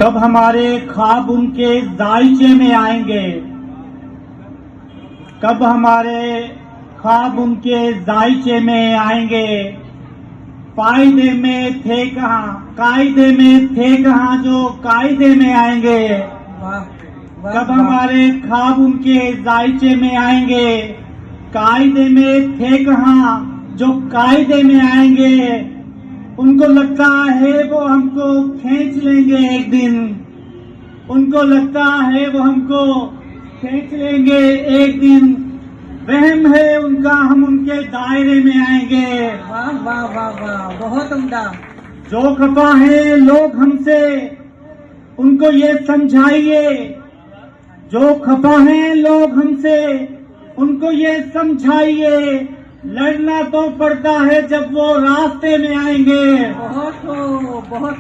कब हमारे ख्वाब उनके दायचे में आएंगे, कब हमारे ख्वाब उनके दायचे में आएंगे। फायदे में थे कहाँ, कायदे में थे कहाँ जो कायदे में आएंगे। कब हमारे ख्वाब उनके दायचे में आएंगे, कायदे में थे कहाँ जो कायदे में आएंगे। उनको लगता है वो हमको खींच लेंगे एक दिन, उनको लगता है वो हमको खींच लेंगे एक दिन। वहम है उनका हम उनके दायरे में आएंगे। वाह वाह वाह वाह, बहुत उम्दा। जो खफा है लोग हमसे उनको ये समझाइए, जो खफा है लोग हमसे उनको ये समझाइए। लड़ना तो पड़ता है जब वो रास्ते में आएंगे। बहुत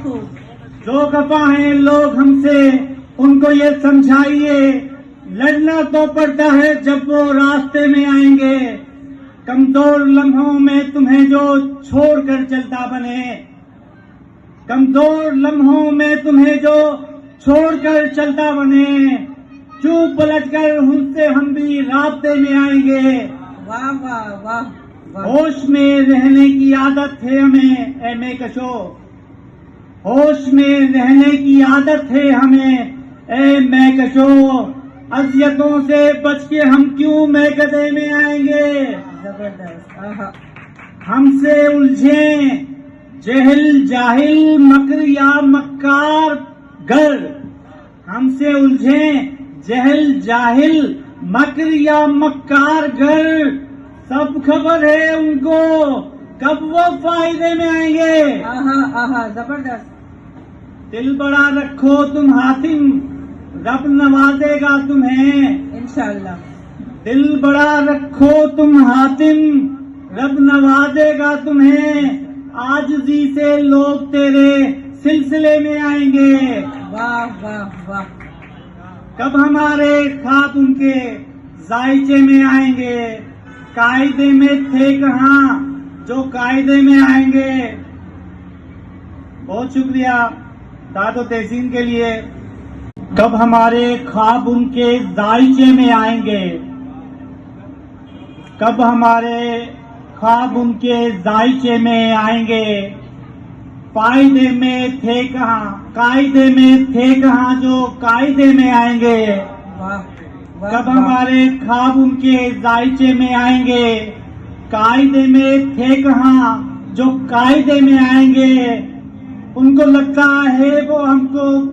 हो। जो खफा है लोग हमसे उनको ये समझाइए, लड़ना तो पड़ता है जब वो रास्ते में आएंगे। कमजोर लम्हों में तुम्हें जो छोड़कर चलता बने, कमजोर लम्हों में तुम्हें जो छोड़कर चलता बने। चुप पलट कर उनसे हम भी रास्ते में आएंगे। वाह वाह वाह वाह। होश में रहने की आदत है हमें ए मैकशो, होश में रहने की आदत है हमें ए मैकशो। अजियतों से बच के हम क्यों मैकदे में आएंगे। जबरदस्त। हमसे उलझे जहल जाहिल मकर या मक्कार गर, हमसे उलझे जहल जाहिल मकर या मक्कार गर। सब खबर है उनको कब वो फायदे में आएंगे। जबरदस्त। दिल बड़ा रखो तुम हातिम, रब नवाजेगा तुम्हें इंशाअल्लाह। दिल बड़ा रखो तुम हातिम, रब नवाजेगा तुम्हें। आजिज़ी से लोग तेरे सिलसिले में आएंगे। वाह वाह वाह। कब हमारे ख्वाब उनके जायचे में आएंगे, कायदे में थे कहाँ जो कायदे में आएंगे। बहुत शुक्रिया दादो तहसीन के लिए। कब हमारे ख्वाब उनके दायचे में आएंगे, कब हमारे ख्वाब उनके दायचे में आएंगे। फायदे में थे कहाँ, कायदे में थे कहाँ जो कायदे में आएंगे। कब हमारे ख्वाब उनके दायचे में आएंगे, कायदे में थे कहाँ जो कायदे में आएंगे। उनको लगता है वो हमको